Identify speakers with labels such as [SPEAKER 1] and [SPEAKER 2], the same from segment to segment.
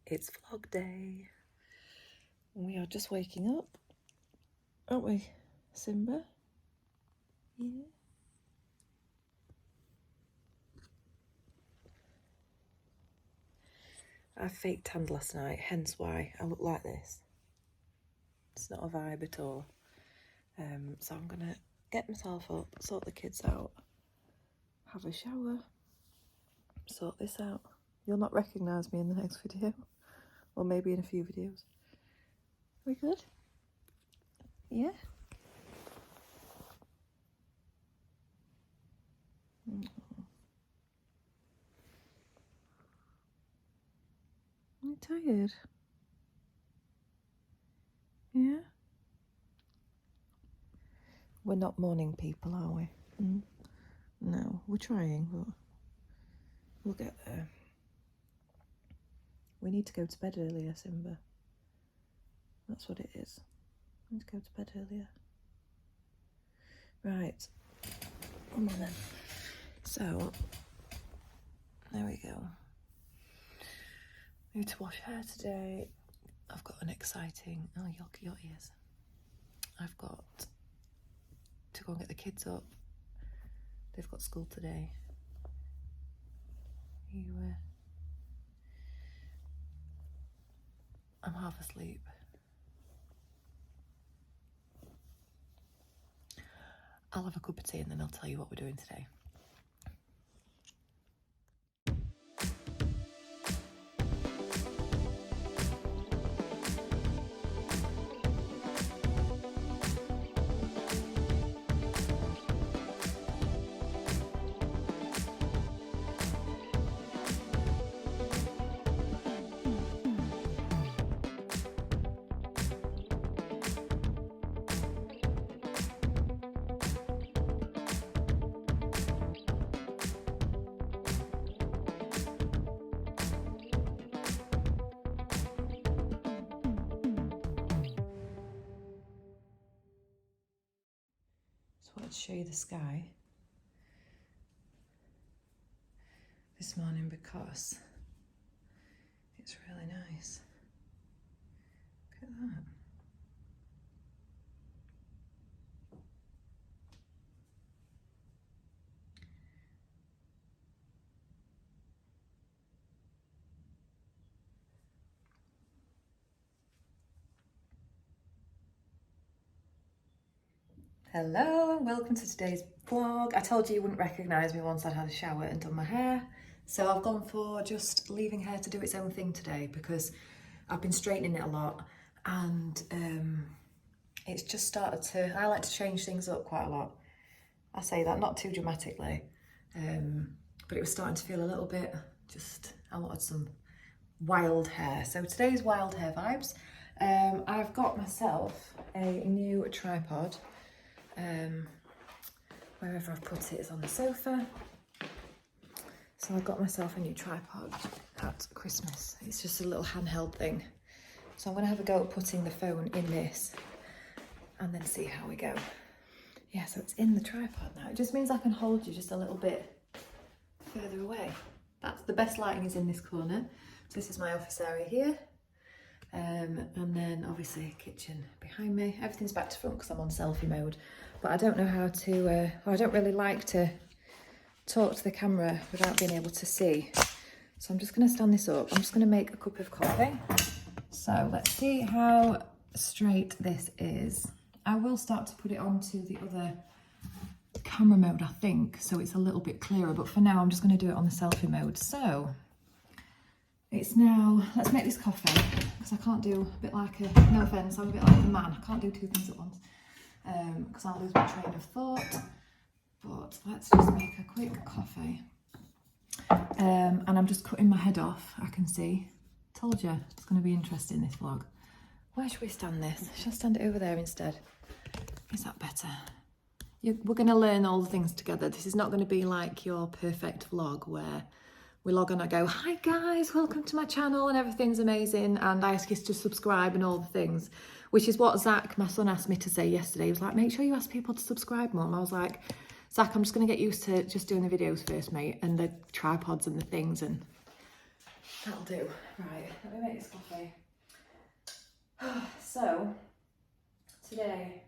[SPEAKER 1] It's vlog day. We are just waking up, aren't we, Simba? Yeah. I fake tanned last night, hence why I look like this. It's not a vibe at all. So I'm gonna get myself up, sort the kids out, have a shower, sort this out. You'll not recognise me in the next video, or maybe in a few videos. We good? Yeah? I'm tired. Yeah? We're not morning people, are we? No, we're trying, but we'll get there. We need to go to bed earlier, Simba. That's what it is. We need to go to bed earlier. Right. Come on then. So, there we go. Need to wash hair today. I've got an exciting... Oh, your ears. I've got to go and get the kids up. They've got school today. I'm half asleep. I'll have a cup of tea and then I'll tell you what we're doing today. Just wanted to show you the sky this morning because it's really nice. Look at that. Hello and welcome to today's vlog. I told you wouldn't recognise me once I'd had a shower and done my hair. So I've gone for just leaving hair to do its own thing today because I've been straightening it a lot and it's just started to... I like to change things up quite a lot. I say that not too dramatically, but it was starting to feel a little bit just... I wanted some wild hair. So today's wild hair vibes. I've got myself a new tripod. Wherever I've put it is on the sofa. So I got myself a new tripod at Christmas. It's just a little handheld thing. So I'm going to have a go at putting the phone in this and then see how we go. Yeah, so it's in the tripod now. It just means I can hold you just a little bit further away. That's the best lighting is in this corner. So this is my office area here. And then obviously kitchen behind me. Everything's back to front because I'm on selfie mode. But I don't know how to, I don't really like to talk to the camera without being able to see. So I'm just going to stand this up. I'm just going to make a cup of coffee. So let's see how straight this is. I will start to put it onto the other camera mode, I think, so it's a little bit clearer. But for now, I'm just going to do it on the selfie mode. So it's now, let's make this coffee, because I can't do a bit like a, no offence, I'm a bit like a man. I can't do two things at once, because I'll lose my train of thought. But let's just make a quick coffee. And I'm just cutting my head off, I can see. Told you, it's going to be interesting, this vlog. Where should we stand this? Should I stand it over there instead? Is that better? We're going to learn all the things together. This is not going to be like your perfect vlog where we log on and go, hi guys, welcome to my channel and everything's amazing and I ask you to subscribe and all the things, which is what Zach, my son, asked me to say yesterday. He was like, make sure you ask people to subscribe more. And I was like, Zach, I'm just going to get used to just doing the videos first, mate, and the tripods and the things. And That'll do. Right, let me make this coffee. So, today,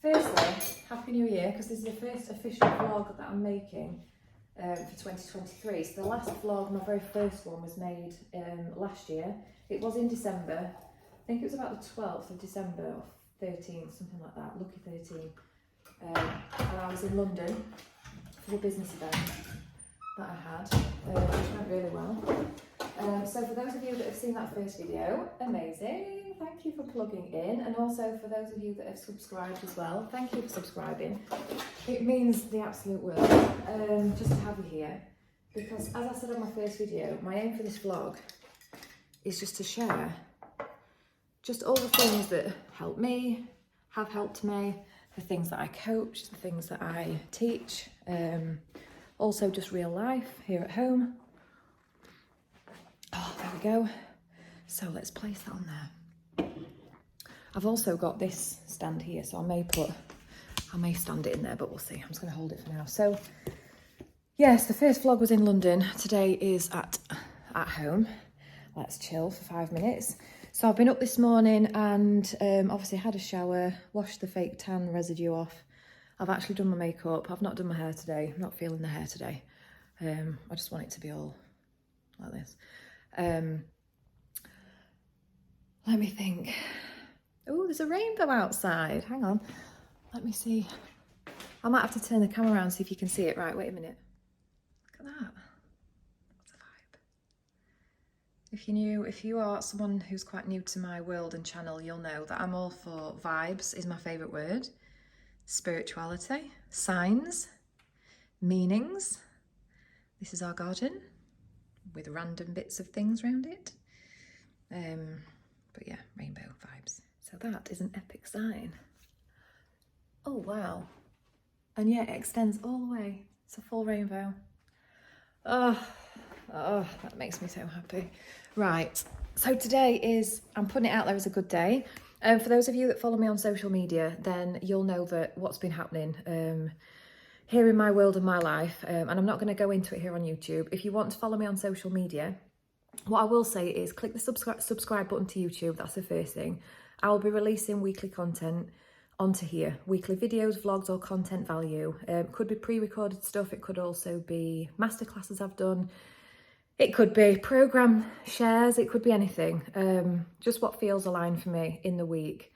[SPEAKER 1] firstly, Happy New Year, because this is the first official vlog that I'm making for 2023. So the last vlog, my very first one, was made last year. It was in December. I think it was about the 12th of December, or 13th, something like that, lucky 13. And I was in London for the business event that I had, which went really well. So for those of you that have seen that first video, amazing, thank you for plugging in, and also for those of you that have subscribed as well, thank you for subscribing. It means the absolute world just to have you here, because as I said on my first video, my aim for this vlog is just to share just all the things that help me, have helped me, the things that I coach, the things that I teach, also just real life here at home. Oh, there we go. So let's place that on there. I've also got this stand here, so I may stand it in there, but we'll see. I'm just going to hold it for now. So yes, the first vlog was in London. Today is at home. Let's chill for 5 minutes. So I've been up this morning and obviously had a shower, washed the fake tan residue off. I've actually done my makeup. I've not done my hair today. I'm not feeling the hair today. I just want it to be all like this. Let me think. Oh, there's a rainbow outside. Hang on. Let me see. I might have to turn the camera around, see if you can see it. Right, wait a minute. Look at that. What's a vibe? If you are someone who's quite new to my world and channel, you'll know that I'm all for vibes is my favourite word. Spirituality, signs, meanings. This is our garden with random bits of things around it. But yeah, rainbow vibes. So that is an epic sign. Oh wow. And yeah, it extends all the way. It's a full rainbow. Oh, that makes me so happy. Right, so today I'm putting it out there as a good day. For those of you that follow me on social media, then you'll know that what's been happening here in my world and my life, and I'm not going to go into it here on YouTube. If you want to follow me on social media, what I will say is click the subscribe button to YouTube. That's the first thing. I will be releasing weekly content onto here. Weekly videos, vlogs, or content value. Could be pre-recorded stuff. It could also be masterclasses I've done. It could be program shares. It could be anything. Just what feels aligned for me in the week.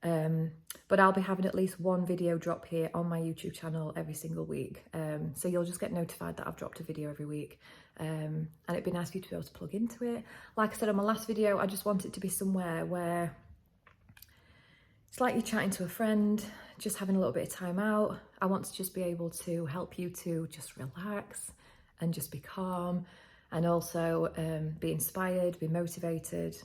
[SPEAKER 1] But I'll be having at least one video drop here on my YouTube channel every single week. So you'll just get notified that I've dropped a video every week. And it'd be nice for you to be able to plug into it. Like I said on my last video, I just want it to be somewhere where it's like you're chatting to a friend, just having a little bit of time out. I want to just be able to help you to just relax and just be calm, and also be inspired, be motivated,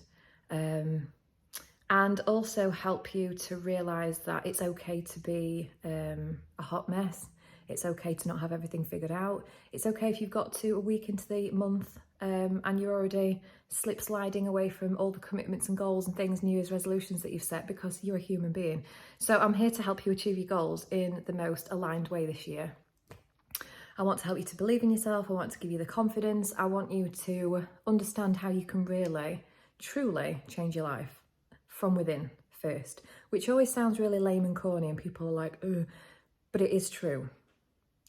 [SPEAKER 1] and also help you to realise that it's okay to be a hot mess. It's okay to not have everything figured out. It's okay if you've got to a week into the month and you're already slip sliding away from all the commitments and goals and things, New Year's resolutions that you've set, because you're a human being. So I'm here to help you achieve your goals in the most aligned way this year. I want to help you to believe in yourself. I want to give you the confidence. I want you to understand how you can really, truly change your life from within first, which always sounds really lame and corny and people are like, ugh, but it is true.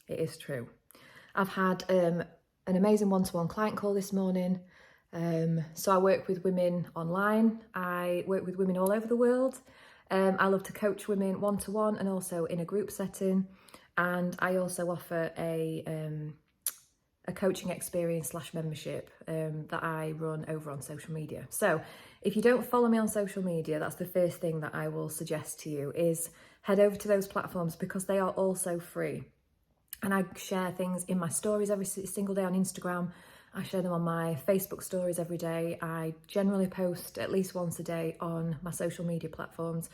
[SPEAKER 1] It is true. I've had an amazing one-to-one client call this morning. So I work with women online. I work with women all over the world. I love to coach women one-to-one and also in a group setting. And I also offer a coaching experience / membership that I run over on social media. So if you don't follow me on social media, that's the first thing that I will suggest to you, is head over to those platforms, because they are also free. And I share things in my stories every single day on Instagram. I share them on my Facebook stories every day. I generally post at least once a day on my social media platforms.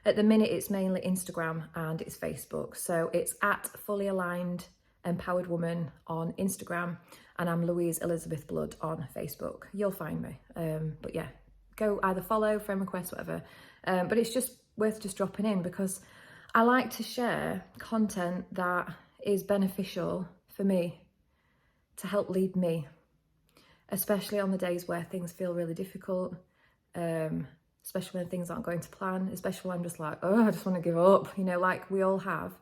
[SPEAKER 1] At the minute, it's mainly Instagram and it's Facebook. So it's at Fully Aligned Empowered Woman on Instagram, and I'm Louise Elizabeth Blood on Facebook. You'll find me. But yeah, go either follow, friend request, whatever. But it's just worth just dropping in, because I like to share content that is beneficial for me, to help lead me. especially on the days where things feel really difficult, especially when things aren't going to plan, especially when I'm just like, oh, I just want to give up, you know, like we all have.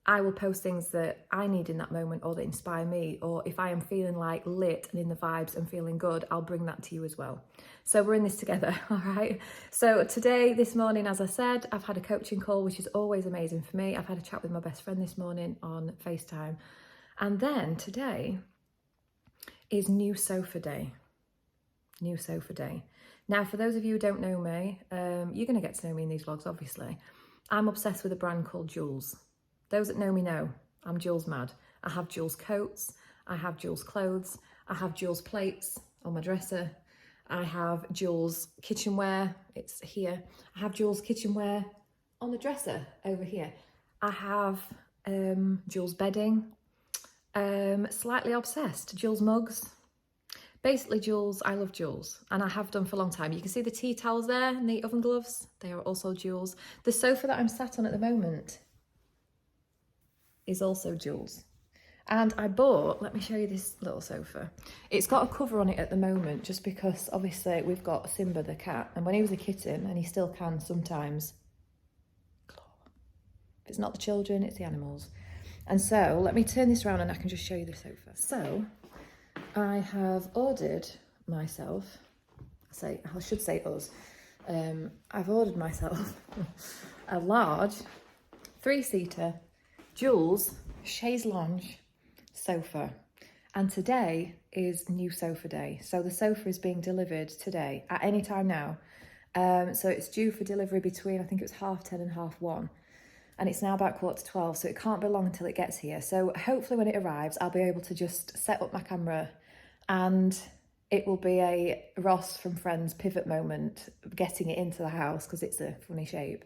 [SPEAKER 1] I will post things that I need in that moment or that inspire me, or if I am feeling like lit and in the vibes and feeling good, I'll bring that to you as well. So we're in this together, all right? So today, this morning, as I said, I've had a coaching call, which is always amazing for me. I've had a chat with my best friend this morning on FaceTime. And then today is new sofa day. New sofa day. Now, for those of you who don't know me, you're going to get to know me in these vlogs, obviously. I'm obsessed with a brand called Jules. Those that know me know, I'm Jules mad. I have Jules coats, I have Jules clothes, I have Jules plates on my dresser, I have Jules kitchenware, it's here. I have Jules kitchenware on the dresser over here. I have Jules bedding, slightly obsessed, Jules mugs. Basically Jules, I love Jules, and I have done for a long time. You can see the tea towels there and the oven gloves, they are also Jules. The sofa that I'm sat on at the moment is also Jules. And I bought, let me show you this little sofa. It's got a cover on it at the moment, just because obviously we've got Simba the cat, and when he was a kitten, and he still can sometimes claw. If it's not the children, it's the animals. And so let me turn this around and I can just show you the sofa. So I have ordered myself, I should say us, I've ordered myself a large 3-seater Jules chaise lounge sofa, and today is new sofa day. So the sofa is being delivered today at any time now. So it's due for delivery between, I think it was 10:30 and 1:30, and it's now about 11:45, so it can't be long until it gets here. So hopefully when it arrives, I'll be able to just set up my camera and it will be a Ross from Friends pivot moment getting it into the house because it's a funny shape.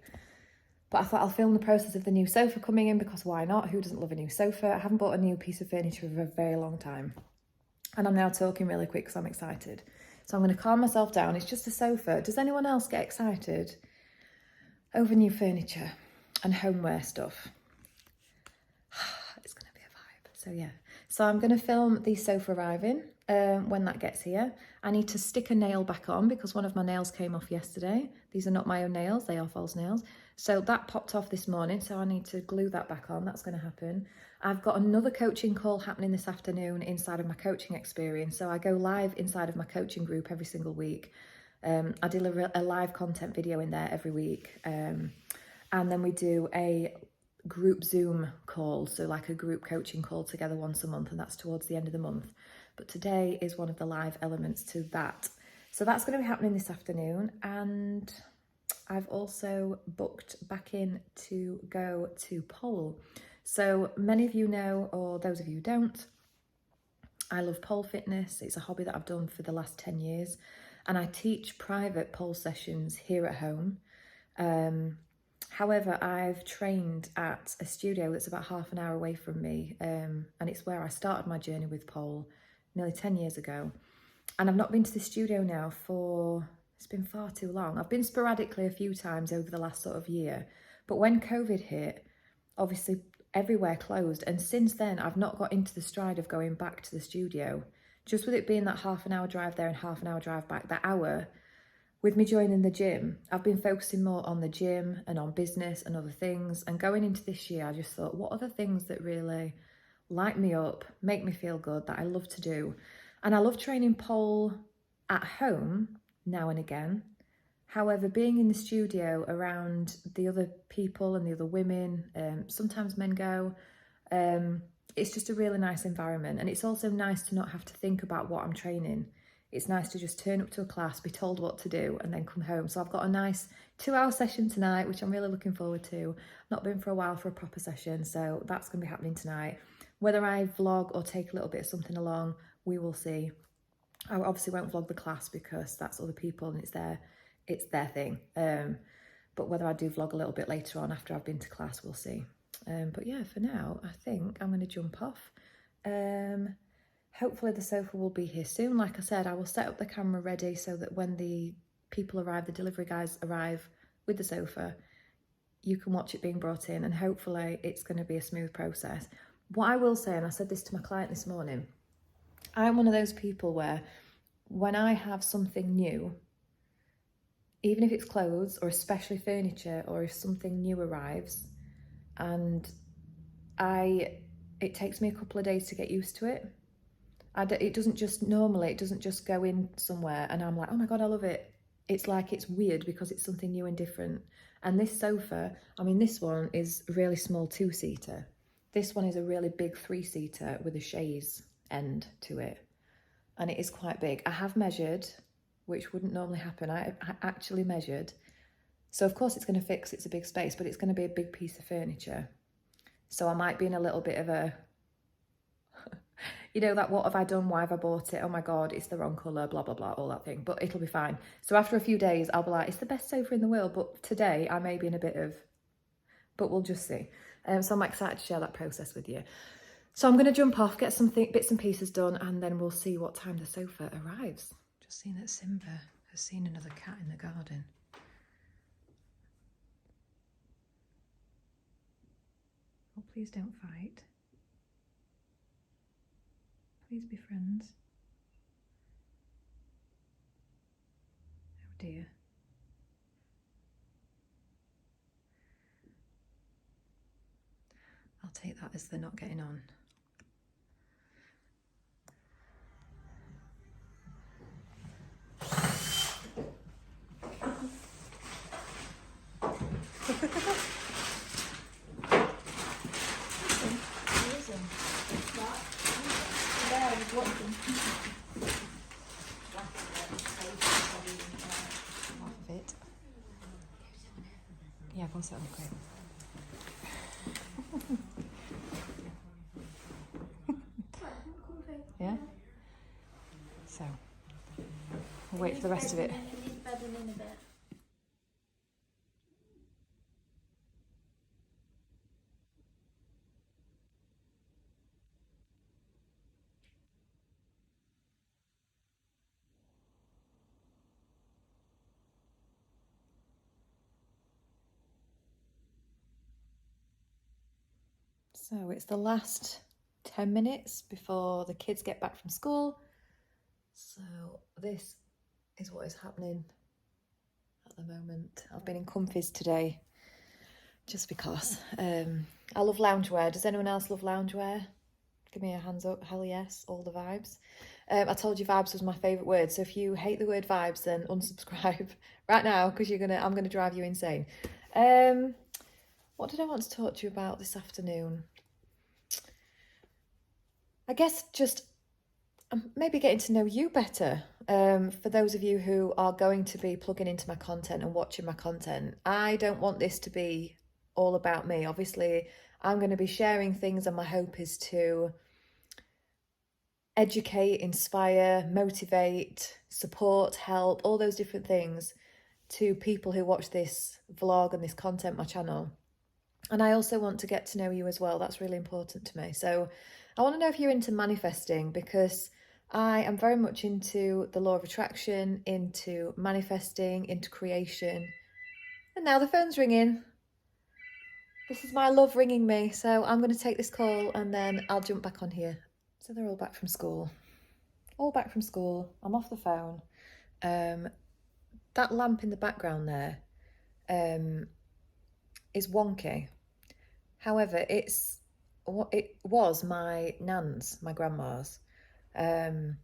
[SPEAKER 1] But I thought I'll film the process of the new sofa coming in, because why not? Who doesn't love a new sofa? I haven't bought a new piece of furniture for a very long time. And I'm now talking really quick because I'm excited. So I'm going to calm myself down. It's just a sofa. Does anyone else get excited over new furniture and homeware stuff? It's going to be a vibe. So yeah. So I'm going to film the sofa arriving when that gets here. I need to stick a nail back on because one of my nails came off yesterday. These are not my own nails. They are false nails. So that popped off this morning, so I need to glue that back on. That's going to happen. I've got another coaching call happening this afternoon inside of my coaching experience. So I go live inside of my coaching group every single week. I deliver a live content video in there every week. And then we do a group Zoom call, so like a group coaching call together once a month, and that's towards the end of the month. But today is one of the live elements to that. So that's going to be happening this afternoon, and I've also booked back in to go to pole. So many of you know, or those of you who don't, I love pole fitness. It's a hobby that I've done for the last 10 years, and I teach private pole sessions here at home. However, I've trained at a studio that's about half an hour away from me, and it's where I started my journey with pole nearly 10 years ago. And I've not been to the studio now for, it's been far too long. I've been sporadically a few times over the last sort of year, but when COVID hit, obviously everywhere closed, and since then I've not got into the stride of going back to the studio. Just with it being that half an hour drive there and half an hour drive back, that hour, with me joining the gym, I've been focusing more on the gym and on business and other things. And going into this year, I just thought, what are the things that really light me up, make me feel good, that I love to do? And I love training pole at home now and again. However, being in the studio around the other people and the other women, sometimes men go, it's just a really nice environment. And it's also nice to not have to think about what I'm training. It's nice to just turn up to a class, be told what to do, and then come home. So I've got a nice 2-hour session tonight, which I'm really looking forward to. Not been for a while for a proper session, so that's going to be happening tonight. Whether I vlog or take a little bit of something along, we will see. I obviously won't vlog the class because that's other people and it's their thing. But whether I do vlog a little bit later on after I've been to class, we'll see. But yeah, for now, I think I'm going to jump off. Hopefully the sofa will be here soon. Like I said, I will set up the camera ready so that when the people arrive, the delivery guys arrive with the sofa, you can watch it being brought in, and hopefully it's going to be a smooth process. What I will say, and I said this to my client this morning, I'm one of those people where when I have something new, even if it's clothes or especially furniture, or if something new arrives, and it takes me a couple of days to get used to it. It doesn't just go in somewhere and I'm like, oh my God, I love it. It's like it's weird because it's something new and different. And this sofa, I mean, this one is a really small 2-seater. This one is a really big 3-seater with a chaise end to it. And it is quite big. I have measured, which wouldn't normally happen. I actually measured. So of course it's going to fit 'cause it's a big space, but it's going to be a big piece of furniture. So I might be in a little bit of a, you know, that what have I done? Why have I bought it? Oh my God, it's the wrong colour, blah, blah, blah, all that thing. But it'll be fine. So after a few days, I'll be like, it's the best sofa in the world. But today I may be in a bit of, but we'll just see. So I'm excited to share that process with you. So I'm going to jump off, get some bits and pieces done, and then we'll see what time the sofa arrives. Just seen that Simba has seen another cat in the garden. Oh, please don't fight. Please be friends. Oh dear. I'll take that as they're not getting on. Yeah, go and sit on the crate. Yeah? So, we'll wait for the rest of it. So it's the last 10 minutes before the kids get back from school. So this is what is happening at the moment. I've been in comfies today just because. I love loungewear. Does anyone else love loungewear? Give me a hands up. Hell yes, all the vibes. I told you vibes was my favourite word. So if you hate the word vibes, then unsubscribe right now because I'm gonna drive you insane. What did I want to talk to you about this afternoon? I guess just maybe getting to know you better. For those of you who are going to be plugging into my content and watching my content, I don't want this to be all about me. Obviously, I'm going to be sharing things and my hope is to educate, inspire, motivate, support, help, all those different things to people who watch this vlog and this content, my channel. And I also want to get to know you as well. That's really important to me. So I want to know if you're into manifesting, because I am very much into the law of attraction, into manifesting, into creation. And now the phone's ringing. This is my love ringing me. So I'm going to take this call and then I'll jump back on here. So they're all back from school. All back from school. I'm off the phone. That lamp in the background there is wonky. However, it was my nan's, my grandma's. And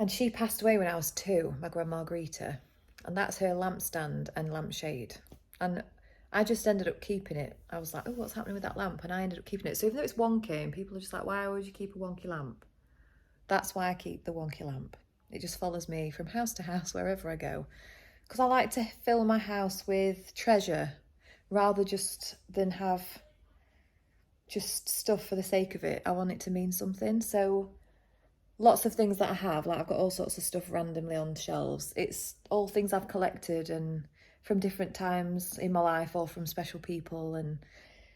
[SPEAKER 1] she passed away when I was 2, my grandma Greta. And that's her lampstand and lampshade. And I just ended up keeping it. I was like, oh, what's happening with that lamp? And I ended up keeping it. So even though it's wonky and people are just like, why would you keep a wonky lamp? That's why I keep the wonky lamp. It just follows me from house to house, wherever I go. Because I like to fill my house with treasure rather than have just stuff for the sake of it. I want it to mean something. So lots of things that I have, like I've got all sorts of stuff randomly on shelves. It's all things I've collected and from different times in my life or from special people. And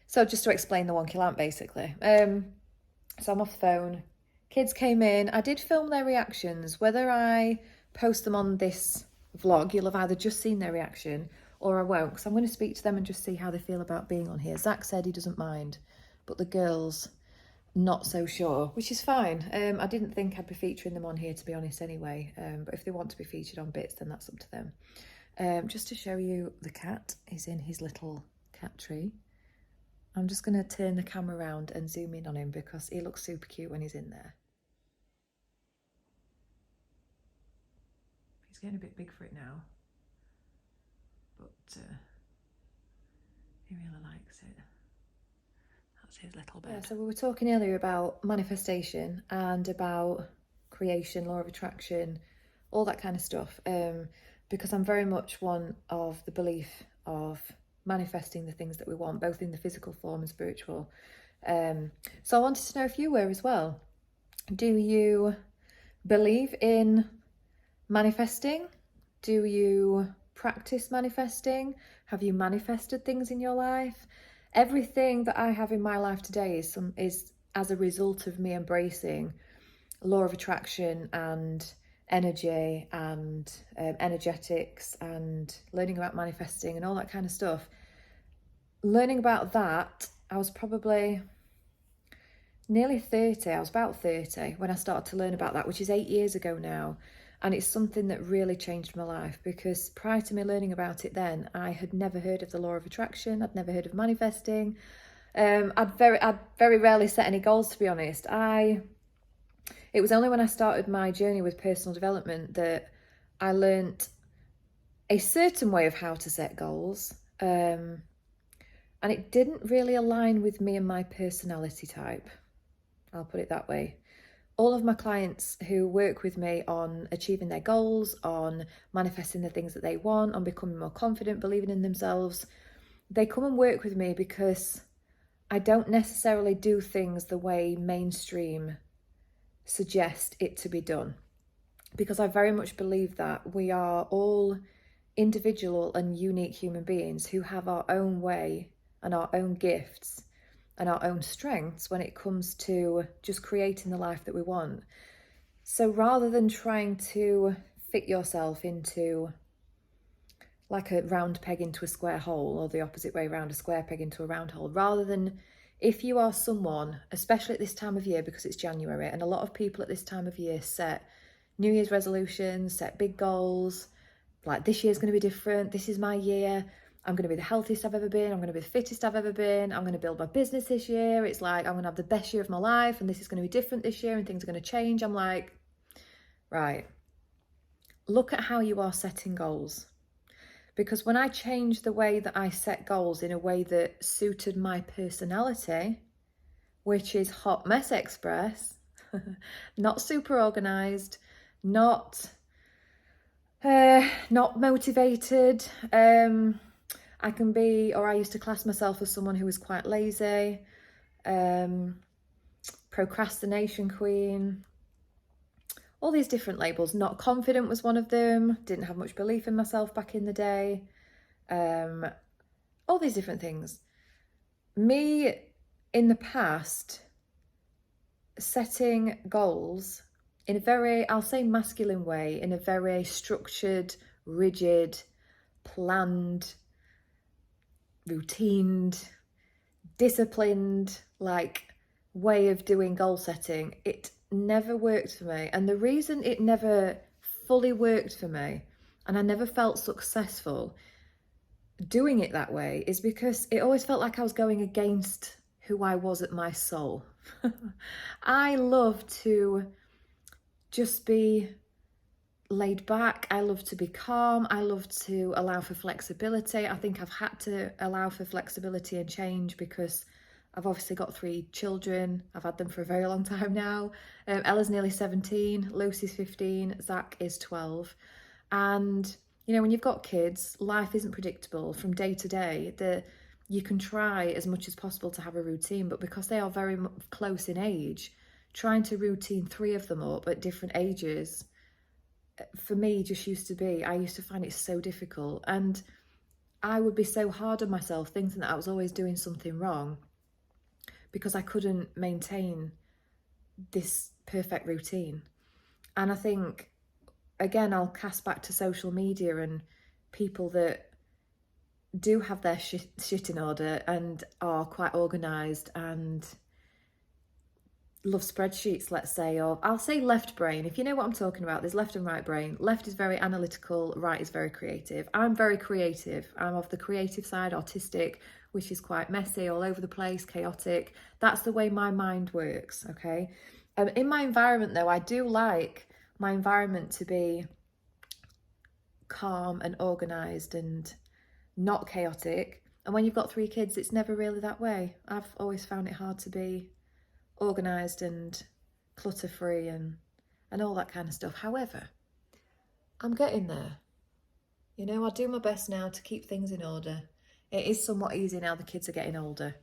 [SPEAKER 1] so just to explain the wonky lamp basically. So I'm off the phone. Kids came in. I did film their reactions. Whether I post them on this vlog, you'll have either just seen their reaction or I won't, because I'm going to speak to them and just see how they feel about being on here. Zach said he doesn't mind, but the girls not so sure, which is fine. I didn't think I'd be featuring them on here, to be honest, anyway. But if they want to be featured on bits, then that's up to them. Just to show you, the cat is in his little cat tree. I'm just going to turn the camera around and zoom in on him because he looks super cute when he's in there. He's getting a bit big for it now, but he really likes it. That's his little bed. Yeah, so we were talking earlier about manifestation and about creation, law of attraction, all that kind of stuff, because I'm very much one of the belief of manifesting the things that we want, both in the physical form and spiritual. So I wanted to know if you were as well. Do you believe in manifesting? Do you practice manifesting? Have you manifested things in your life? Everything that I have in my life today is as a result of me embracing law of attraction and energy and energetics and learning about manifesting and all that kind of stuff. Learning about that, I was probably nearly 30. I was about 30 when I started to learn about that, which is 8 years ago now. And it's something that really changed my life, because prior to me learning about it then, I had never heard of the law of attraction. I'd never heard of manifesting. I'd very rarely set any goals, to be honest. It was only when I started my journey with personal development that I learnt a certain way of how to set goals. And it didn't really align with me and my personality type. I'll put it that way. All of my clients who work with me on achieving their goals, on manifesting the things that they want, on becoming more confident, believing in themselves, they come and work with me because I don't necessarily do things the way mainstream suggest it to be done. Because I very much believe that we are all individual and unique human beings who have our own way and our own gifts and our own strengths when it comes to just creating the life that we want. So rather than trying to fit yourself into like a round peg into a square hole, or the opposite way around, a square peg into a round hole, rather than, if you are someone, especially at this time of year, because it's January, and a lot of people at this time of year set New Year's resolutions, set big goals, like this year's going to be different, this is my year, I'm going to be the healthiest I've ever been, I'm going to be the fittest I've ever been, I'm going to build my business this year, it's like I'm going to have the best year of my life, and this is going to be different this year, and things are going to change. I'm like, right, look at how you are setting goals. Because when I changed the way that I set goals in a way that suited my personality, which is hot mess express, not super organized, not motivated, I can be, or I used to class myself as someone who was quite lazy, procrastination queen, all these different labels. Not confident was one of them, didn't have much belief in myself back in the day, all these different things. Me, in the past, setting goals in a very, I'll say masculine way, in a very structured, rigid, planned, routined, disciplined, like way of doing goal setting, it never worked for me. And the reason it never fully worked for me, and I never felt successful doing it that way, is because it always felt like I was going against who I was at my soul. I love to just be laid back. I love to be calm. I love to allow for flexibility. I think I've had to allow for flexibility and change because I've obviously got 3 children. I've had them for a very long time now. Ella's nearly 17, Lucy's 15, Zach is 12. And, you know, when you've got kids, life isn't predictable from day to day. You can try as much as possible to have a routine, but because they are very close in age, trying to routine 3 of them up at different ages, for me, just I used to find it so difficult. And I would be so hard on myself, thinking that I was always doing something wrong because I couldn't maintain this perfect routine. And I think, again, I'll cast back to social media and people that do have their shit in order and are quite organised and love spreadsheets, let's say, or I'll say left brain. If you know what I'm talking about, there's left and right brain. Left is very analytical, right is very creative. I'm very creative. I'm of the creative side, artistic, which is quite messy, all over the place, chaotic. That's the way my mind works, okay? In my environment, though, I do like my environment to be calm and organised and not chaotic. And when you've got 3 kids, it's never really that way. I've always found it hard to be organised and clutter-free and all that kind of stuff. However, I'm getting there. You know, I do my best now to keep things in order. It is somewhat easy now the kids are getting older.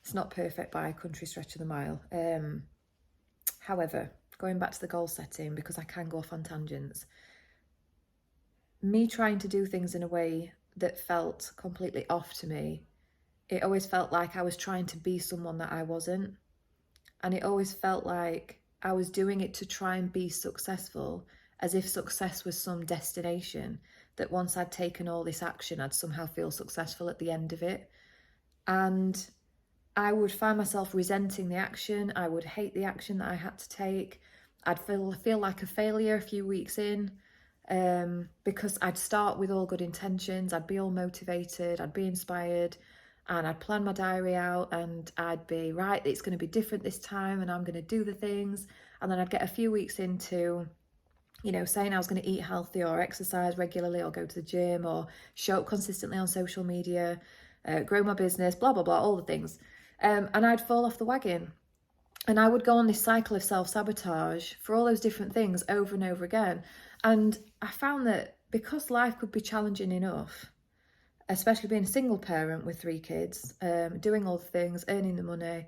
[SPEAKER 1] It's not perfect by a country stretch of the mile. However, going back to the goal setting, because I can go off on tangents, me trying to do things in a way that felt completely off to me, it always felt like I was trying to be someone that I wasn't. And it always felt like I was doing it to try and be successful, as if success was some destination, that once I'd taken all this action, I'd somehow feel successful at the end of it. And I would find myself resenting the action. I would hate the action that I had to take. I'd feel like a failure a few weeks in, because I'd start with all good intentions. I'd be all motivated. I'd be inspired. And I'd plan my diary out and I'd be, right, it's going to be different this time and I'm going to do the things. And then I'd get a few weeks into, you know, saying I was going to eat healthy or exercise regularly or go to the gym or show up consistently on social media, grow my business, blah, blah, blah, all the things. And I'd fall off the wagon. And I would go on this cycle of self-sabotage for all those different things over and over again. And I found that because life could be challenging enough, especially being a single parent with 3 kids, doing all the things, earning the money,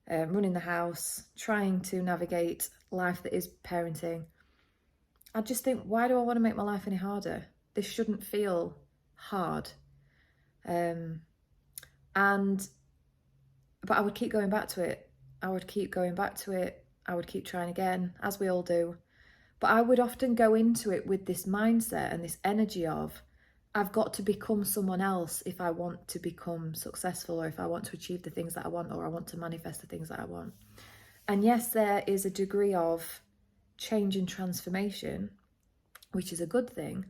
[SPEAKER 1] running the house, trying to navigate life that is parenting, I just think, why do I want to make my life any harder? This shouldn't feel hard. But I would keep going back to it. I would keep going back to it. I would keep trying again, as we all do. But I would often go into it with this mindset and this energy of, I've got to become someone else if I want to become successful, or if I want to achieve the things that I want, or I want to manifest the things that I want. And yes, there is a degree of change and transformation, which is a good thing.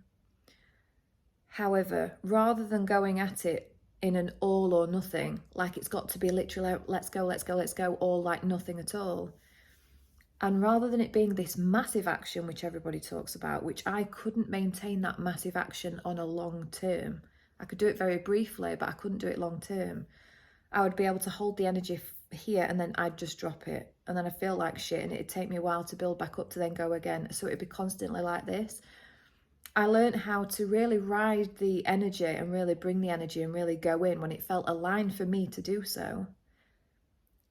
[SPEAKER 1] However, rather than going at it in an all or nothing, like it's got to be literally let's go, let's go, let's go, or like nothing at all. And rather than it being this massive action, which everybody talks about, which I couldn't maintain that massive action on a long term. I could do it very briefly, but I couldn't do it long term. I would be able to hold the energy here and then I'd just drop it. And then I feel like shit and it'd take me a while to build back up to then go again. So it'd be constantly like this. I learned how to really ride the energy and really bring the energy and really go in when it felt aligned for me to do so.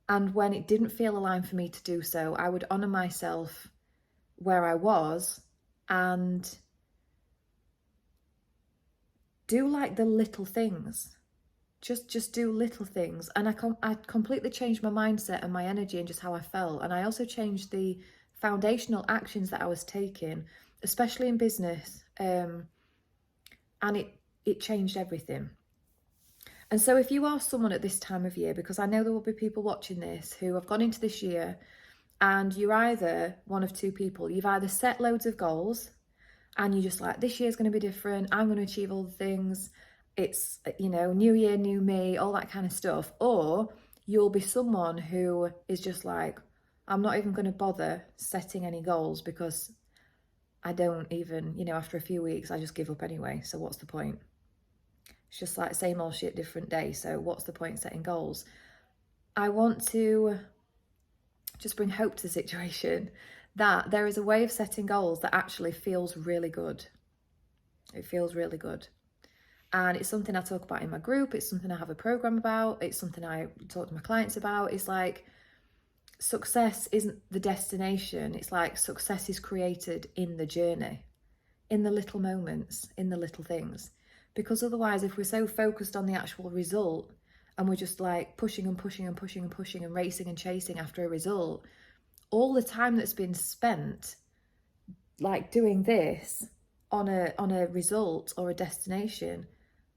[SPEAKER 1] And when it didn't feel aligned for me to do so, I would honour myself where I was and do like the little things. Just do little things. And I completely changed my mindset and my energy and just how I felt. And I also changed the foundational actions that I was taking, especially in business. And it changed everything. And so if you are someone at this time of year, because I know there will be people watching this who have gone into this year and you're either one of 2 people. You've either set loads of goals and you're just like, this year's going to be different. I'm going to achieve all the things. It's, you know, new year, new me, all that kind of stuff. Or you'll be someone who is just like, I'm not even going to bother setting any goals because I don't even, you know, after a few weeks, I just give up anyway. So what's the point? It's just like same old shit, different day. So what's the point setting goals? I want to just bring hope to the situation that there is a way of setting goals that actually feels really good. It feels really good. And it's something I talk about in my group. It's something I have a program about. It's something I talk to my clients about. It's like success isn't the destination. It's like success is created in the journey, in the little moments, in the little things. Because otherwise, if we're so focused on the actual result and we're just like pushing and pushing and pushing and pushing and racing and chasing after a result, all the time that's been spent like doing this on a result or a destination,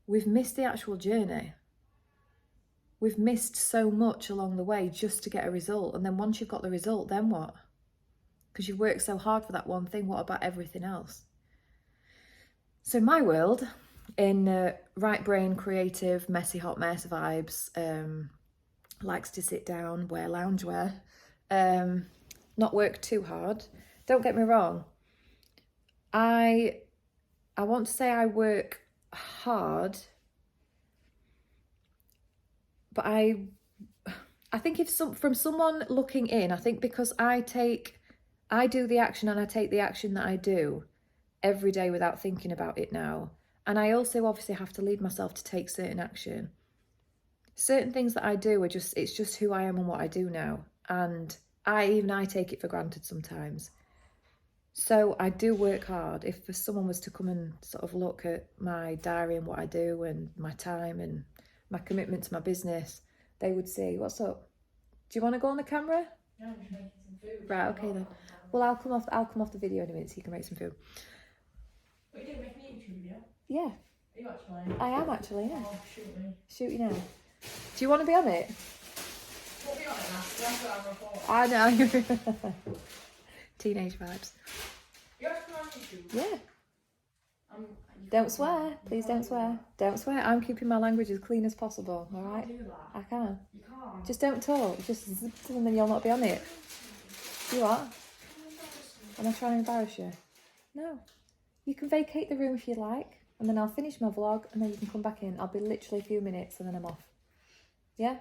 [SPEAKER 1] we've missed the actual journey. we've missed so much along the way just to get a result. And then once you've got the result, then what? Because you've worked so hard for that one thing, what about everything else? So my world, in right brain, creative, messy, hot mess vibes, likes to sit down, wear loungewear, not work too hard. Don't get me wrong. I want to say I work hard, but I think if from someone looking in, I think because I do the action and I take the action that I do every day without thinking about it now. And I also obviously have to lead myself to take certain action. Certain things that I do it's just who I am and what I do now. And I take it for granted sometimes. So I do work hard. If someone was to come and sort of look at my diary and what I do and my time and my commitment to my business, they would say, what's up? Do you want to go on the camera?
[SPEAKER 2] No, I'm just making some food.
[SPEAKER 1] Right, okay then. Well, I'll come off the video in a minute so you can make some food.
[SPEAKER 2] But you didn't make a YouTube video?
[SPEAKER 1] Yeah.
[SPEAKER 2] Are you actually?
[SPEAKER 1] I am actually, yeah.
[SPEAKER 2] Oh, shoot me.
[SPEAKER 1] Shoot you now. Do you want to be on it?
[SPEAKER 2] Put me on it now. That's what I'm reporting.
[SPEAKER 1] I know. Teenage vibes.
[SPEAKER 2] You actually on YouTube?
[SPEAKER 1] Yeah.
[SPEAKER 2] You
[SPEAKER 1] Don't swear. Please don't swear. Don't swear. I'm keeping my language as clean as possible,
[SPEAKER 2] You
[SPEAKER 1] alright?
[SPEAKER 2] can't do that.
[SPEAKER 1] I can.
[SPEAKER 2] You can't.
[SPEAKER 1] Just don't talk. Just zip and then you'll not be on it. You what? Am I trying to embarrass you? No. You can vacate the room if you like, and then I'll finish my vlog, and then you can come back in. I'll be literally a few minutes, and then I'm off. Yeah?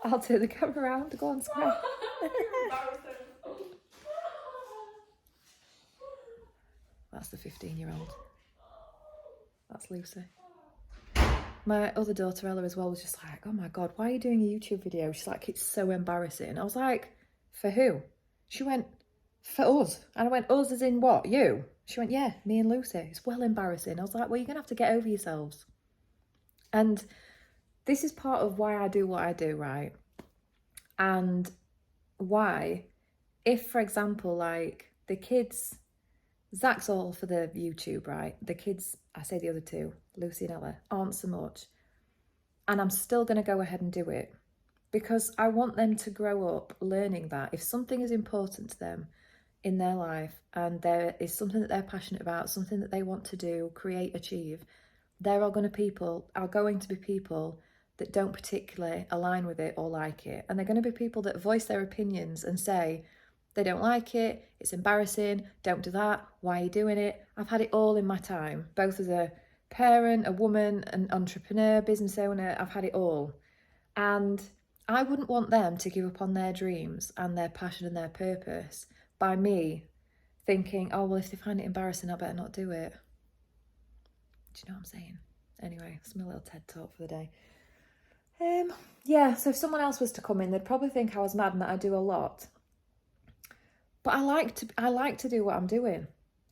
[SPEAKER 1] I'll turn the camera around. Go on, swear.
[SPEAKER 2] You're embarrassing.
[SPEAKER 1] That's the 15-year-old. That's Lucy. My other daughter, Ella, as well, was just like, oh my God, why are you doing a YouTube video? She's like, it's so embarrassing. I was like, for who? She went, for us. And I went, us as in what? You? She went, yeah, me and Lucy. It's well embarrassing. I was like, well, you're going to have to get over yourselves. And this is part of why I do what I do, right? And why, if, for example, like the kids, Zach's all for the YouTube, right? The kids, I say the other two, Lucy and Ella, aren't so much. And I'm still going to go ahead and do it because I want them to grow up learning that if something is important to them in their life and there is something that they're passionate about, something that they want to do, create, achieve, there are going to be people that don't particularly align with it or like it. And they're going to be people that voice their opinions and say, they don't like it, it's embarrassing, don't do that, why are you doing it? I've had it all in my time, both as a parent, a woman, an entrepreneur, business owner, I've had it all. And I wouldn't want them to give up on their dreams and their passion and their purpose by me thinking, oh, well, if they find it embarrassing, I better not do it. Do you know what I'm saying? Anyway, that's my little TED talk for the day. Yeah, so if someone else was to come in, they'd probably think I was mad and that I do a lot. But I like to do what I'm doing.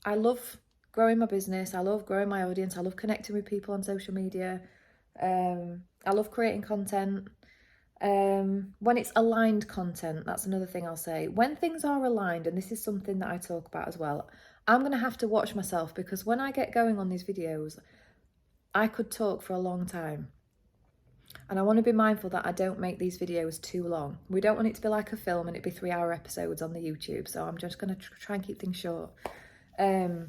[SPEAKER 1] I love growing my business. I love growing my audience. I love connecting with people on social media. I love creating content. When it's aligned content, that's another thing I'll say. When things are aligned, and this is something that I talk about as well, I'm going to have to watch myself because when I get going on these videos, I could talk for a long time. And I want to be mindful that I don't make these videos too long. We don't want it to be like a film and it be 3-hour episodes on the YouTube. So I'm just going to try and keep things short. When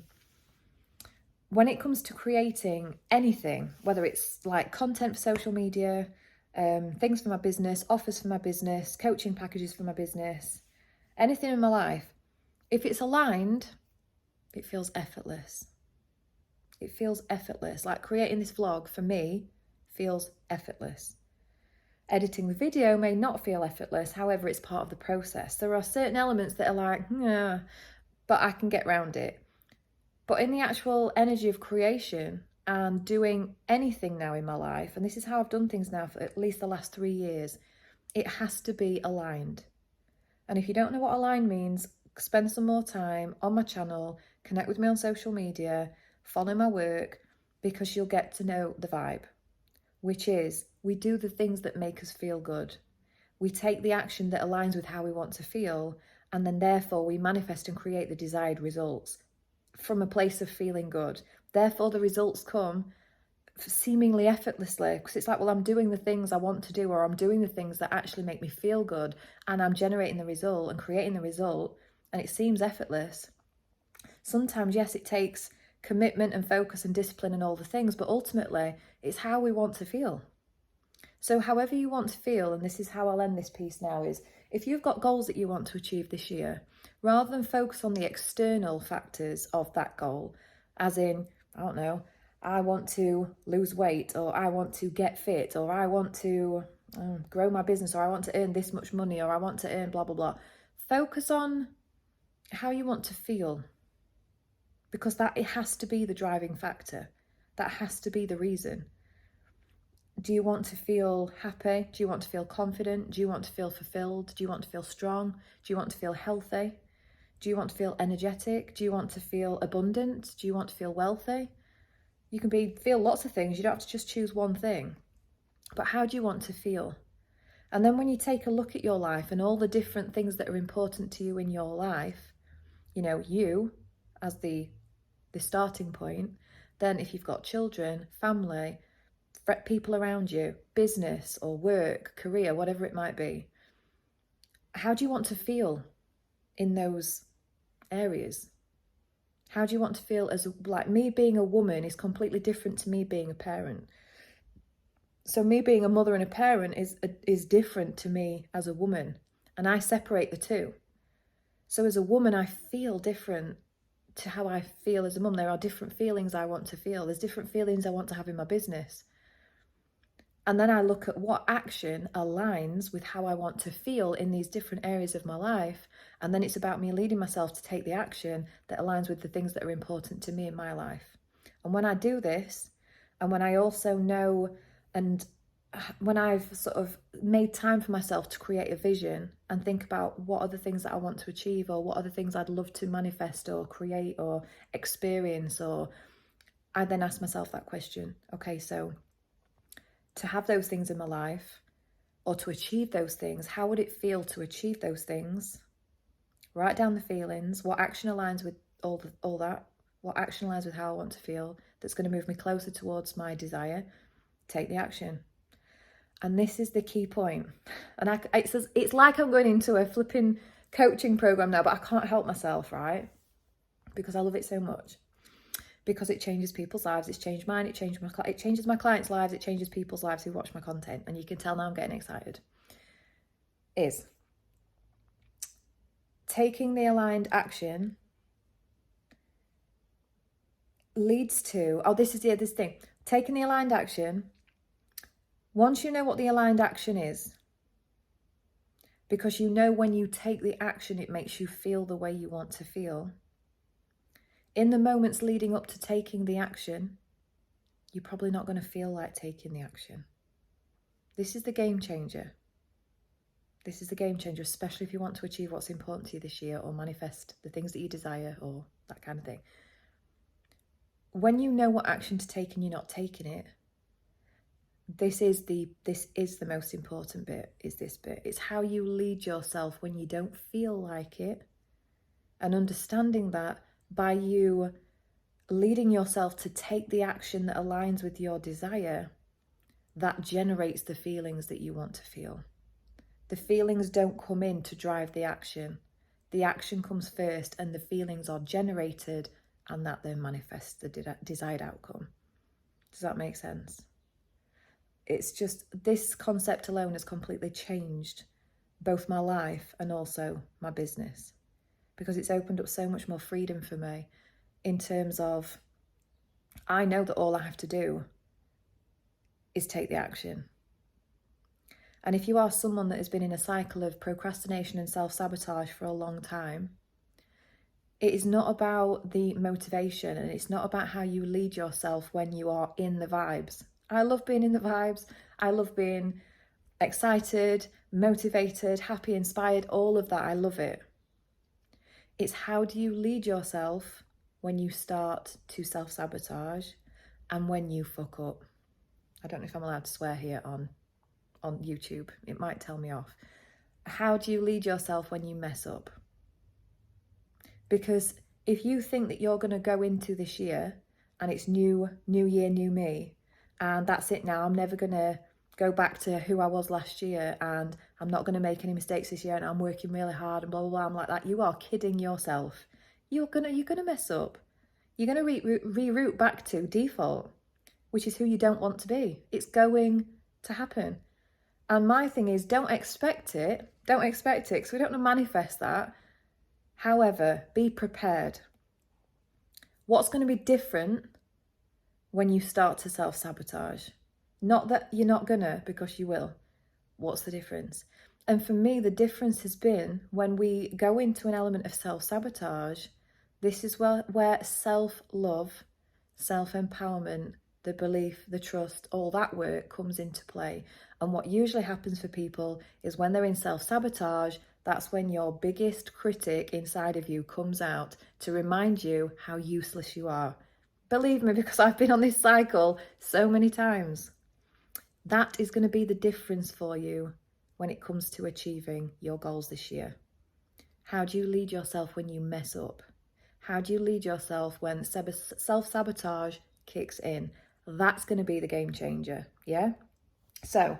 [SPEAKER 1] it comes to creating anything, whether it's like content for social media, things for my business, offers for my business, coaching packages for my business, anything in my life, if it's aligned, it feels effortless. It feels effortless. Like creating this vlog for me feels effortless. Editing the video may not feel effortless, however, it's part of the process. There are certain elements that are like, yeah, but I can get around it. But in the actual energy of creation and doing anything now in my life, and this is how I've done things now for at least the last 3 years, it has to be aligned. And if you don't know what aligned means, spend some more time on my channel, connect with me on social media, follow my work, because you'll get to know the vibe, which is we do the things that make us feel good. We take the action that aligns with how we want to feel, and then therefore we manifest and create the desired results from a place of feeling good. Therefore the results come seemingly effortlessly, because it's like, well, I'm doing the things I want to do, or I'm doing the things that actually make me feel good, and I'm generating the result and creating the result, and it seems effortless. Sometimes, yes, it takes commitment and focus and discipline and all the things, but ultimately it's how we want to feel. So however you want to feel, and this is how I'll end this piece now, is if you've got goals that you want to achieve this year, rather than focus on the external factors of that goal, as in, I don't know, I want to lose weight, or I want to get fit, or I want to grow my business, or I want to earn this much money, or I want to earn blah, blah, blah. Focus on how you want to feel, because that it has to be the driving factor. That has to be the reason. Do you want to feel happy? Do you want to feel confident? Do you want to feel fulfilled? Do you want to feel strong? Do you want to feel healthy? Do you want to feel energetic? Do you want to feel abundant? Do you want to feel wealthy? You can feel lots of things. You don't have to just choose one thing. But how do you want to feel? And then when you take a look at your life and all the different things that are important to you in your life, you as the starting point, then if you've got children, family, people around you, business or work, career, whatever it might be, how do you want to feel in those areas? How do you want to feel like me being a woman is completely different to me being a parent. So me being a mother and a parent is different to me as a woman, and I separate the two. So as a woman, I feel different to how I feel as a mum. There are different feelings I want to feel. There's different feelings I want to have in my business. And then I look at what action aligns with how I want to feel in these different areas of my life. And then it's about me leading myself to take the action that aligns with the things that are important to me in my life. And when I do this, and when I also know, and when I've sort of made time for myself to create a vision and think about what are the things that I want to achieve, or what are the things I'd love to manifest or create or experience, or I then ask myself that question, okay, so to have those things in my life, or to achieve those things, how would it feel to achieve those things? Write down the feelings, what action aligns with all that, what action aligns with how I want to feel, that's going to move me closer towards my desire. Take the action. And this is the key point. And it's like I'm going into a flipping coaching program now, but I can't help myself, right? Because I love it so much. Because it changes people's lives. It's changed mine. It changes my clients' lives. It changes people's lives who watch my content. And you can tell now I'm getting excited. Is taking the aligned action leads to, this thing. Taking the aligned action, once you know what the aligned action is, because you know when you take the action, it makes you feel the way you want to feel. In the moments leading up to taking the action, you're probably not going to feel like taking the action. This is the game changer. This is the game changer, especially if you want to achieve what's important to you this year, or manifest the things that you desire, or that kind of thing. When you know what action to take and you're not taking it, this is the most important bit, is this bit. It's how you lead yourself when you don't feel like it, and understanding that by you leading yourself to take the action that aligns with your desire, that generates the feelings that you want to feel. The feelings don't come in to drive the action. The action comes first, and the feelings are generated, and that then manifests the desired outcome. Does that make sense? It's just, this concept alone has completely changed both my life and also my business, because it's opened up so much more freedom for me in terms of, I know that all I have to do is take the action. And if you are someone that has been in a cycle of procrastination and self-sabotage for a long time, it is not about the motivation, and it's not about how you lead yourself when you are in the vibes. I love being in the vibes. I love being excited, motivated, happy, inspired, all of that. I love it. It's how do you lead yourself when you start to self-sabotage and when you fuck up. I don't know if I'm allowed to swear here on YouTube. It might tell me off. How do you lead yourself when you mess up? Because if you think that you're going to go into this year and it's new year, new me, and that's it now. I'm never going to go back to who I was last year, and I'm not going to make any mistakes this year, and I'm working really hard and blah, blah, blah. I'm like that. You are kidding yourself. You're gonna mess up. You're going to reroute back to default, which is who you don't want to be. It's going to happen. And my thing is, don't expect it. Don't expect it, because we don't want to manifest that. However, be prepared. What's going to be different when you start to self-sabotage? Not that you're not gonna, because you will. What's the difference? And for me, the difference has been when we go into an element of self-sabotage, this is where self-love, self-empowerment, the belief, the trust, all that work comes into play. And what usually happens for people is when they're in self-sabotage, that's when your biggest critic inside of you comes out to remind you how useless you are. Believe me, because I've been on this cycle so many times. That is going to be the difference for you when it comes to achieving your goals this year. How do you lead yourself when you mess up? How do you lead yourself when self-sabotage kicks in? That's going to be the game changer, yeah? So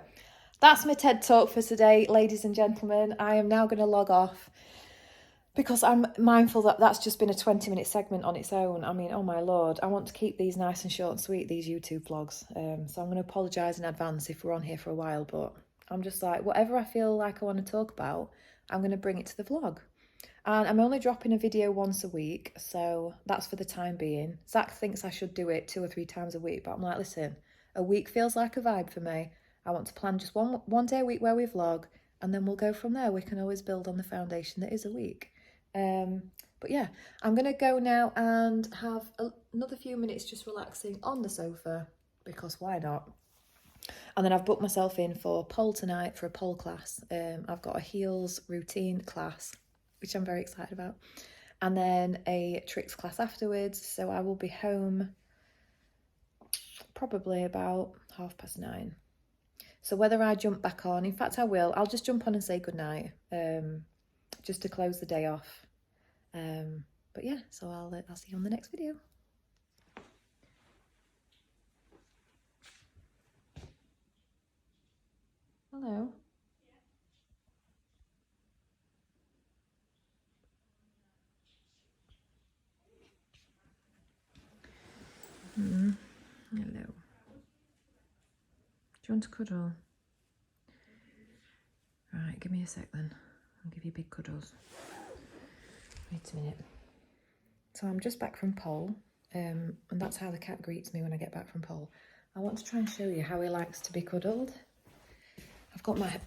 [SPEAKER 1] that's my TED Talk for today, ladies and gentlemen. I am now going to log off because I'm mindful that that's just been a 20-minute segment on its own. I mean, oh my Lord, I want to keep these nice and short and sweet, these YouTube vlogs. So I'm going to apologise in advance if we're on here for a while, but I'm just like, whatever I feel like I want to talk about, I'm going to bring it to the vlog. And I'm only dropping a video once a week, so that's for the time being. Zach thinks I should do it 2 or 3 times a week, but I'm like, listen, a week feels like a vibe for me. I want to plan just one day a week where we vlog, and then we'll go from there. We can always build on the foundation that is a week. But yeah, I'm going to go now and have another few minutes just relaxing on the sofa, because why not? And then I've booked myself in for pole tonight for a pole class. I've got a heels routine class, which I'm very excited about, and then a tricks class afterwards. So I will be home probably about 9:30. So whether I jump back on, in fact I will, I'll just jump on and say goodnight, just to close the day off. But yeah, so I'll see you on the next video. Hello. Hello. Do you want to cuddle? Right, give me a sec then. I'll give you big cuddles. Wait a minute. So I'm just back from pole, and that's how the cat greets me when I get back from pole. I want to try and show you how he likes to be cuddled. I've got my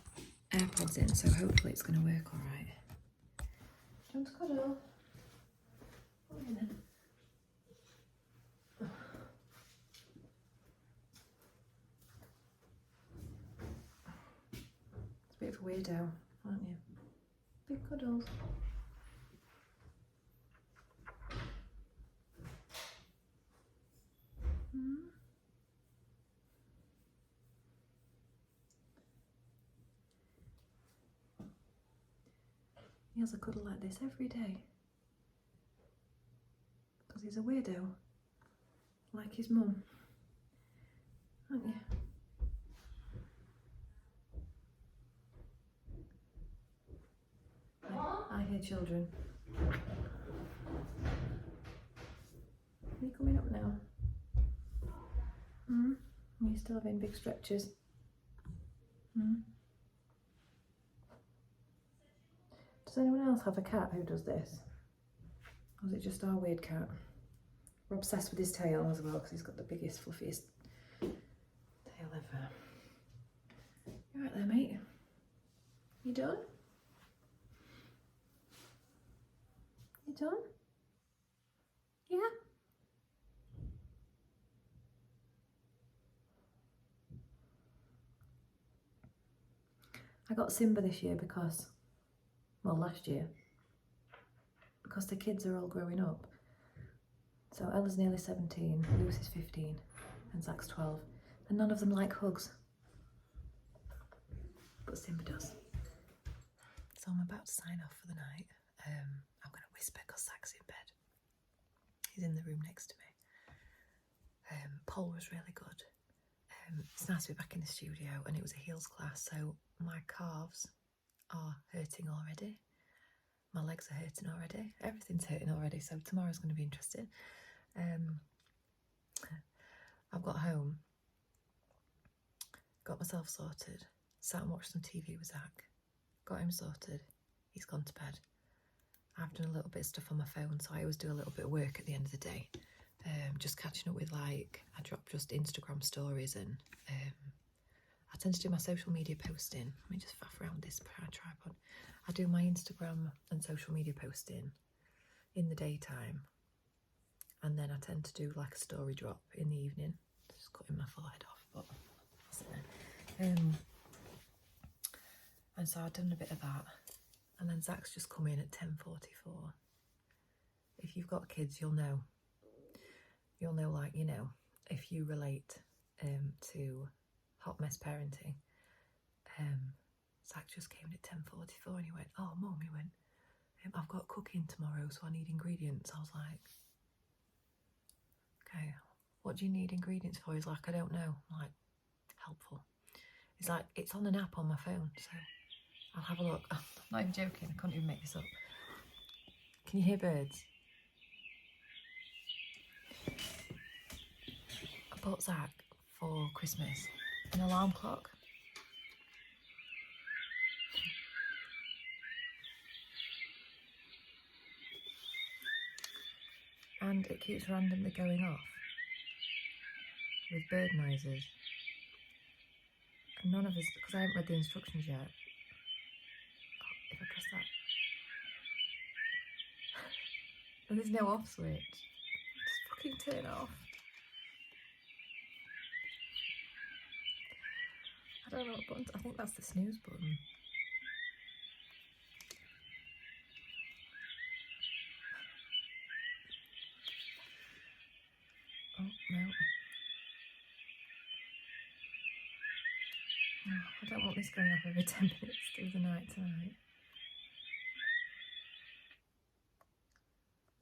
[SPEAKER 1] AirPods in, so hopefully it's going to work all right. Do you want to cuddle? Come on then. It's a bit of a weirdo, aren't you? Big cuddles. He has a cuddle like this every day. Because he's a weirdo. Like his mum. Aren't you? I hear children. Are you coming up now? Are you still having big stretches? Does anyone else have a cat who does this? Or is it just our weird cat? We're obsessed with his tail as well, because he's got the biggest, fluffiest tail ever. You right there, mate? You done? You done? Yeah? I got Simba this year because, well, last year, because the kids are all growing up. So Ella's nearly 17, Lucy's 15, and Zach's 12, and none of them like hugs. But Simba does. So I'm about to sign off for the night. I'm going to whisper because Zach's in bed. He's in the room next to me. Pole was really good. It's nice to be back in the studio, and it was a heels class, so my calves are hurting already. My legs are hurting already. Everything's hurting already, so tomorrow's going to be interesting. I've got home, got myself sorted, sat and watched some TV with Zach, got him sorted, he's gone to bed. I've done a little bit of stuff on my phone, so I always do a little bit of work at the end of the day. Just catching up with, like, I drop just Instagram stories, and I tend to do my social media posting. Let me just faff around this tripod. I do my Instagram and social media posting in the daytime, and then I tend to do like a story drop in the evening. Just cutting my forehead off, but that's it then. And so I've done a bit of that, and then Zach's just come in at 10:44. If you've got kids, you'll know, like, you know, if you relate to hot mess parenting. Zach just came in at 10:44 and he went, "Oh, Mum," he went, "I've got cooking tomorrow, so I need ingredients." I was like, "Okay, what do you need ingredients for?" He's like, "I don't know." I'm like, helpful. He's like, "It's on an app on my phone, so I'll have a look." I'm not even joking, I couldn't even make this up. Can you hear birds? I bought Zach for Christmas an alarm clock. And it keeps randomly going off with bird noises. And none of us, because I haven't read the instructions yet. Oh, if I press that. And there's no off switch. Just fucking turn off. I don't know what button. I think that's the snooze button. Oh, no. Oh, I don't want this going off every 10 minutes through the night tonight.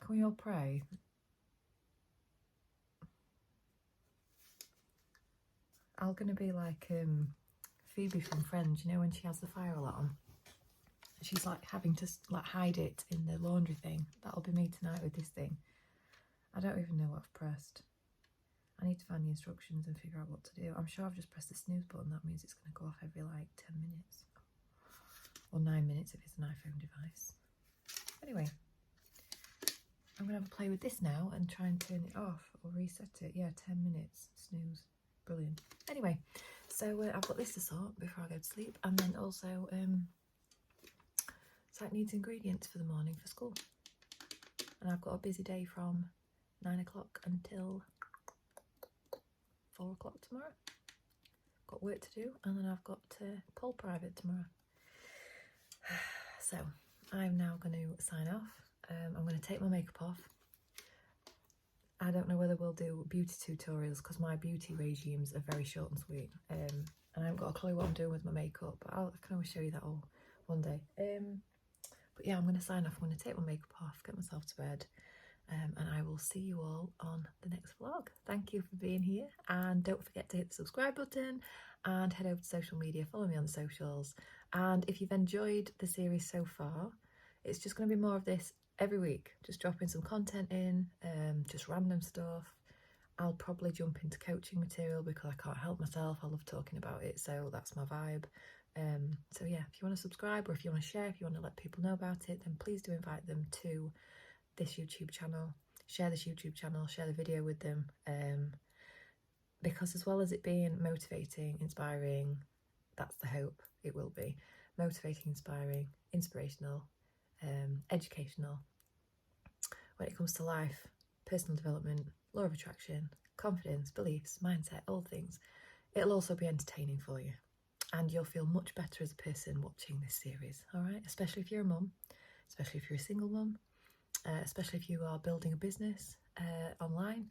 [SPEAKER 1] Can we all pray? I'm going to be like Phoebe from Friends, you know, when she has the fire alarm. She's like having to like hide it in the laundry thing. That'll be me tonight with this thing. I don't even know what I've pressed. I need to find the instructions and figure out what to do. I'm sure I've just pressed the snooze button. That means it's going to go off every like 10 minutes. Or 9 minutes if it's an iPhone device. Anyway, I'm going to have a play with this now and try and turn it off or reset it. Yeah, 10 minutes. Snooze. Brilliant. Anyway, so I've got this to sort before I go to sleep. And then also, Zach needs ingredients for the morning for school. And I've got a busy day from 9 o'clock until 4 o'clock tomorrow. Got work to do, and then I've got Paul private tomorrow. So I'm now going to sign off. I'm going to take my makeup off. I don't know whether we'll do beauty tutorials because my beauty regimes are very short and sweet, and I haven't got a clue what I'm doing with my makeup, but I can always show you that all one day. But yeah, I'm going to sign off. I'm going to take my makeup off, get myself to bed, and I will see you all on the next vlog. Thank you for being here, and don't forget to hit the subscribe button and head over to social media, follow me on the socials. And if you've enjoyed the series so far, it's just going to be more of this every week, just dropping some content in, just random stuff. I'll probably jump into coaching material because I can't help myself. I love talking about it, so that's my vibe. So yeah, if you want to subscribe, or if you want to share, if you want to let people know about it, then please do invite them to this YouTube channel. Share this YouTube channel, share the video with them, because as well as it being motivating, inspiring, that's the hope, it will be motivating, inspiring, inspirational, educational when it comes to life, personal development, law of attraction, confidence, beliefs, mindset, all things. It'll also be entertaining for you, and you'll feel much better as a person watching this series, all right? Especially if you're a mum, especially if you're a single mum, especially if you are building a business online,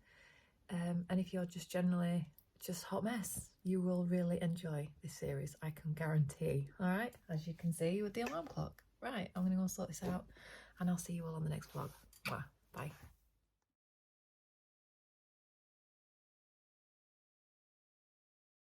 [SPEAKER 1] and if you're just generally just hot mess, you will really enjoy this series, I can guarantee. All right, as you can see with the alarm clock. Right, I'm going to go sort this out, and I'll see you all on the next vlog. Bye.